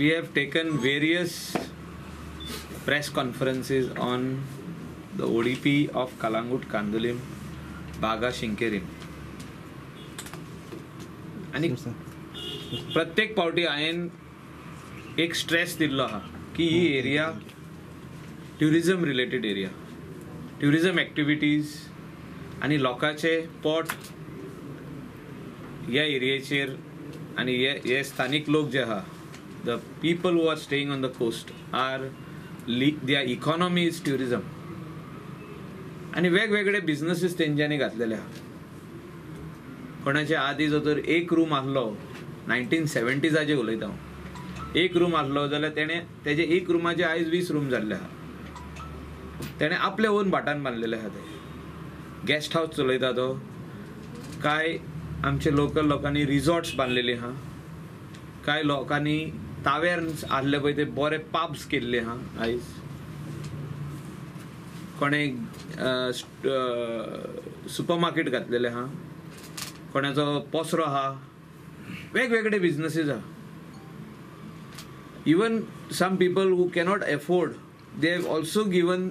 we have taken various press conferences on the ODP of Kalangut Kandolim Baga Shinkerin. आणि प्रत्येक पावटी हांवें एक स्ट्रेस दिल्लो आहा की ही area tourism related area, tourism activities आणि लोकांचे पोट ह्या एरियेचेर आणि हे स्थानिक लोक जे आहा, the people who are staying on the coast are their economy is tourism आणि वेगवेगळे बिझनेसीस तेंच्यांनी घातलेले आहा. कोणाचे आदी जो तर एक रूम आसलो 1970s उलयता हांव, एक रूम आसलो जाल्यार तेजे एक रूमाचे आयज 20 रूम जाल्ले आहा. तेणे आपले ओन भाटान बांदलेले आहा. ते गेस्ट हाऊस चलयता तो. काय आमचे लोकल लोकांनी रिसॉर्ट्स बांदलेले आहा. काय लोकांनी तावेर्न्स आसले पळय ते बरे पब्स केल्ले आहा. आयज कोणे सुपरमार्केट घातलेले आहा, कोणाचो पोसरो आहा, वेगवेगळे बिझनेसीस आहा. Even some people who cannot afford they have also given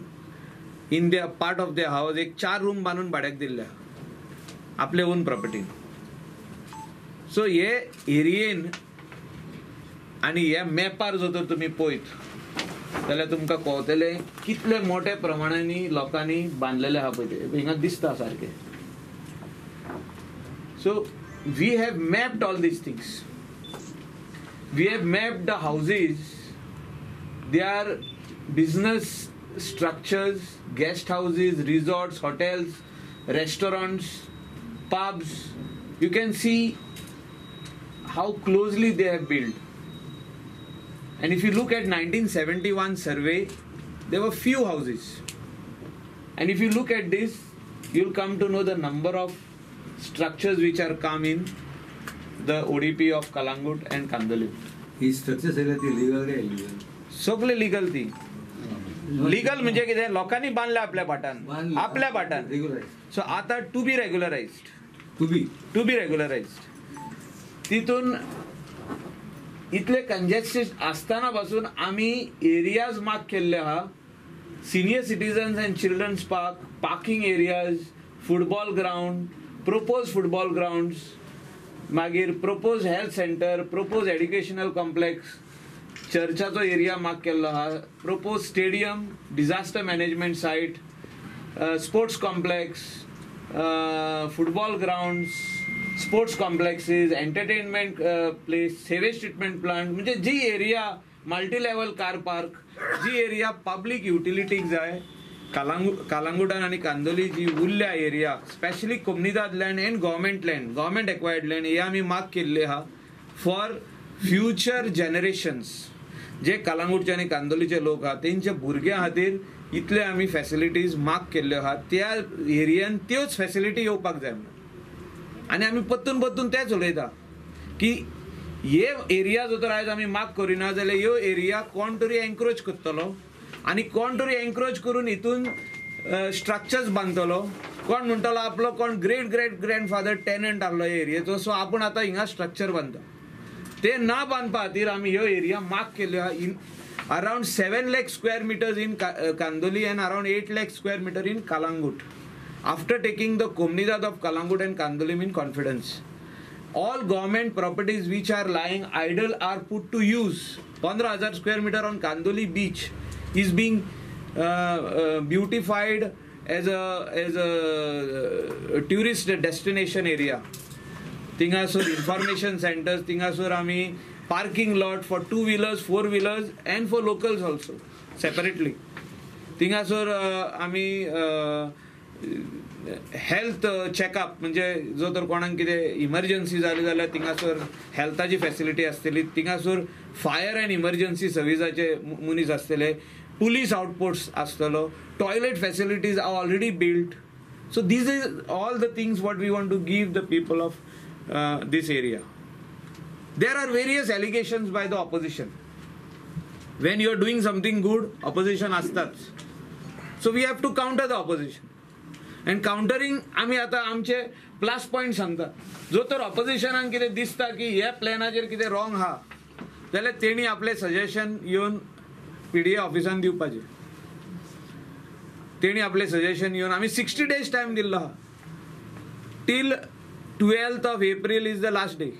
in the part of the house एक 4 रूम बांदून भाड्याक दिल्ले आहा आपले ओन प्रॉपर्टीन. सो हे एरियेन आणि ह्या मॅपार जर तर तुमी पळयत जाल्यार तुमकां कळटलें कितले मोठ्या प्रमाणांनी लोकांनी बांदलेले आहा पळय ते हिंगा दिसता सारके. So we have mapped all these things. We have mapped the houses, their business structures, guest houses, resorts, hotels, restaurants, pubs. You can see how closely they have built. And if you look at 1971 survey, there were few houses. And if you look at this, you'll come to know the number of structures which are come in the ODP of Kalangut and Kandolim. He structure सगळे ती legal काय illegal? सगळे legal. ती legal म्हणजे कितें लोकांनी बांदल्या आपल्या भाटान. So आता टू बी रेग्युलरायज्ड तितून इतले कंजेस्टेड आसतना पासून आमी एरियाज मार्क केल्ले आहा. Senior citizens and children's park, parking areas, football ground, proposed football grounds, मागीर proposed health center, proposed educational complex, चर्चाचो एरिया मार्क केल्लो आहा, proposed stadium, disaster management site, sports complex, football grounds, sports complexes, entertainment place, sewage treatment plant. म्हणजे जी area multi level car park, जी area public युटिलिटीक जाय कालांगुटान आणि कांदोली जी उरल्या एरिया, स्पेशली कोमनीदाद land and government acquired land, हे आम्ही मार्क केल्ले आहा फॉर फ्युचर जनरेशन्स. जे कालांगुटचे आणि कांदोलीचे लोक आहात तेंच्या भुरग्यां खातीर इतले आम्ही फॅसिलिटीज मार्क केल्ल्यो आहात. त्या एरियान त्योच फॅसिलिटी येवपाक जाय म्हणून. आणि आम्ही पत्तून तेच उलयता की हे एरिया जर तर आयज आम्ही मार्क करिना जाल्यार ह्यो एरिया कोण तरी एन्करेज करतलो आणि कोण तरी एन्करेज करून हितून स्ट्रक्चर्स बांदतलो. कोण म्हणटलो आपलो कोण ग्रँडफादर टेनंट आसलो ह्या एरियेचो, सो आपण आता हिंगा स्ट्रक्चर बांदता. ते ना बांदपा खातीर आमी ह्यो एरिया मार्क केल्यो आहा. In around 7 lakh square meters in Kandoli and around 8 lakh square meter in Kalangut. After taking the Komnidad of Kalangut and Kandolim in confidence, all government properties which are lying idle are put to use. 15,000 square meter on Kandoli beach is being beautified as a tourist destination area. Tingasur information centers, Tingasur आम्ही parking lot for 2-wheelers, 4-wheelers and for locals also separately. Tingasur आम्ही health checkup म्हणजे जो तर कोणाक कितें emergency जाली जाल्यार थिंगासर हेल्थाची फॅसिलिटी आसतली. थिंगासर फायर अँड इमर्जन्सी सर्विसाचे मनीस आसतले, पुलीस आउटपोस्ट आसतलो, toilet facilities are already built. So these is all the things what we want to give the people of this area. There are various allegations by the opposition. When you are doing something good, opposition astats. So we have to counter the opposition. And countering, आम्ही आता आमचे plus point सांगता. जो तर ऑपोजिशनाक कितें दिसता की ह्या प्लॅनाचेर कितें रॉंग हा, जाल्यार तेणी आपले सजेशन येवन PDA ऑफिसान दिवपाचें. तेणी आपले सजेशन येवन आमी 60 days टायम दिल्लो आहा. Till 12th of April is the last day.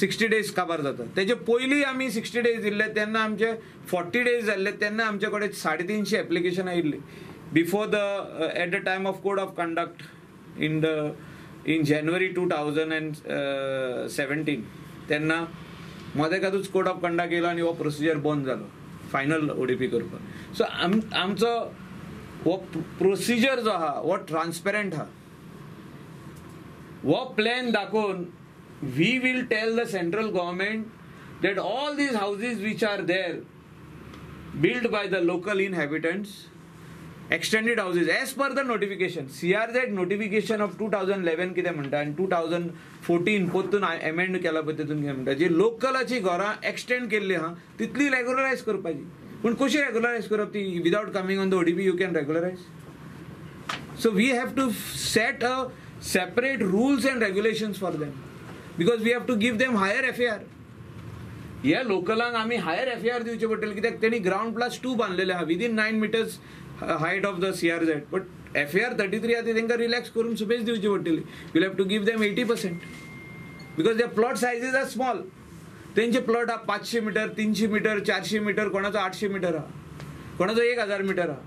60 days काबार जाता. तेजे पयलीं आमी 60 days दिल्ले तेन्ना आमचे 40 days जाल्ले तेन्ना आमचे कडेन 350 एप्लिकेशन आयिल्ली. Before the at the time of code of conduct in January 2017 तेन्ना मदेकातूच कोड ऑफ कंडक्ट येयलो आनी हो प्रोसिजर बंद जालो फायनल ODP करपाक. सो आमचो हो प्रोसिजर जो आहा हो ट्रान्सपेरंट आहा. हो प्लॅन दाखोवन we will tell the central government that all these houses which are there built by the local inhabitants, extended houses as per the notification, CRZ notification of 2011 कितें म्हणटा आनी 2014 पोतून अमेंड केला पळय तितून कितें म्हणटा जी लोकलाची घरां एक्सटेंड केल्ली आहा तितली रेग्युलरायज करपाची. पूण कशी रेग्युलरायज करप ती without coming on the ODP you can regularise. So we have to set a separate rules and regulations for them because we have to give them higher FAR. ह्या लोकलांक आमी हायर FAR दिवचे पडटले कित्याक तेणी ground plus 2 बांदलेले आहा within 9 meters height of the CRZ. But FAR 33 आहा ती तेंकां रिलॅक्स करून स्पेस दिवची पडटली. We'll have to give them 80% because their plot sizes are small. तेंचे प्लॉट आहा 500 मीटर 300 मीटर 400 मीटर कोणाचो 800 मीटर आहा कोणाचो 1000 मीटर आहा.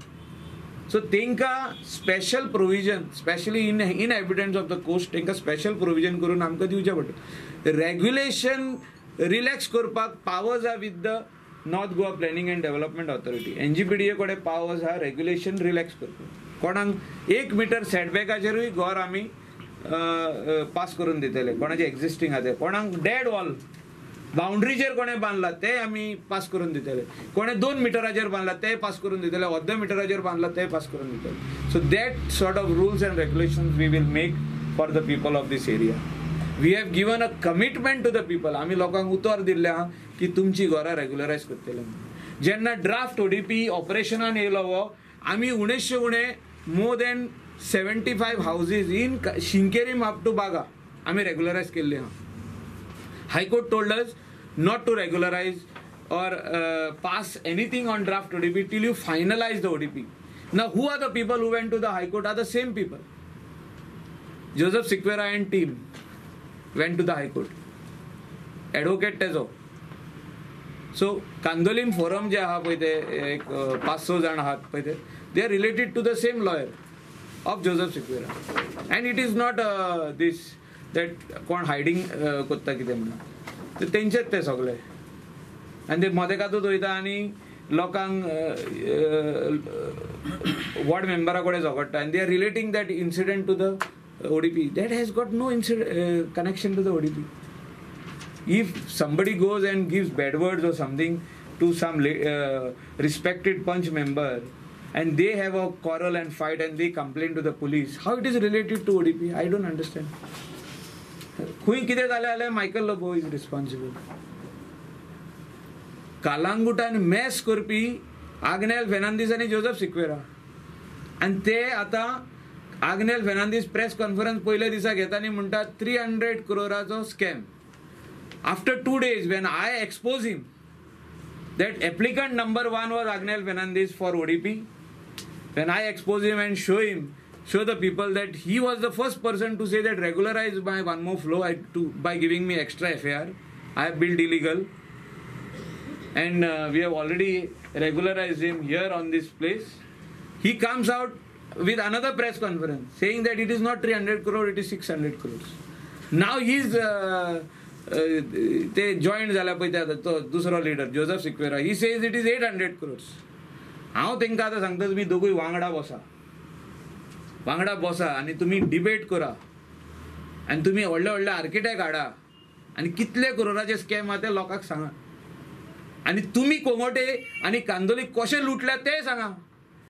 सो तेंकां special provision specially inhabitants of the coast तेंकां स्पेशल प्रोविजन करून आमकां दिवचें पडटा. रेग्युलेशन रिलॅक्स करपाक पावर्स आहा with the north Goa planning and development authority. NGPDA कडेन पावर्स आहा रेग्युलेशन रिलॅक्स करपाक. कोणाक 1 मीटर सेटबॅकाचेरूय घर आमी पास करून दितले कोणाचे एक्झिस्टींग आहा ते. कोणाक डेड वॉल बाउंड्रीचेर कोणें बांदला ते आमी पास करून दितले. कोणें 2 मिटराचेर बांदला ते पास करून दितले. 1 मिटराचेर बांदला ते पास करून दितले. So that sort of rules and regulations we will make for the people of this area. We have given a commitment to the people. आमी लोकांक उतर दिल्लें आहा की तुमची घरां रेग्युलरायज करतले. जेन्ना ड्राफ्ट ODP ऑपरेशनान येयलो हो आमी उणेशे उणे more than 75 houses in Shinkeri up to Baga आमी रेग्युलरायज केल्ली आहा. High Court told us not to regularize or pass anything on draft ODP till you finalize the ODP. Now, who are the people who went to the High Court? Are the same people. Joseph Sequeira and team went to the High Court. Advocate Tezo. So, Kandolim Forum जे आहा पळय ते एक 5-6 जाण आहात पळय ते they are related to the same lawyer of Joseph Sequeira. And it is not this that कोण हायडींग कोत्ता कितें म्हणून तेंचेच ते सगळे आनी ते मदेकातूच वयता आनी लोकांक वॉर्ड मेंबरा कडेन झगडटा आनी they are relating that incident to the ODP. That has got no connection to the ODP. If somebody goes and gives bad words or something to some respected punch member and they have a quarrel and fight and they complain to the police, how it is related to ODP? I don't understand. खूंय कितें जालें जाल्यार Michael Lobo is responsible. कालांगुटान mass करपी Agnel Fernandes आनी Joseph Sequeira आनी ते आतां आग्नेल फेर्नांदीस प्रेस कॉन्फरन्स पयल्या दिसा घेता आनी म्हणटा 300 crore scam. After 2 days when I expose him that applicant number 1 was Agnel Fernandez for ODP, when I expose him and show the people that he was the first person to say that regularize my one more flow by giving me extra FAR. I have built illegal and we have already regularized him here on this place. He comes out with another press conference saying that it is not 300 crore, it is 600 crores. Now he is ते joint झाला पळय तो दुसरो leader Joseph Sequeira, he says it is 800 crores. हांव तेंकां आतां सांगता तुमी दोगूय वांगडा बसा आनी तुमी डिबेट करा आनी तुमी व्हडले व्हडले आर्किटेक्ट हाडा आनी कितले करोडाचे स्कॅम आहा ते लोकांक सांगा आनी तुमी कोंगोटे आनी कांदोली कशे लुटल्या ते सांगा.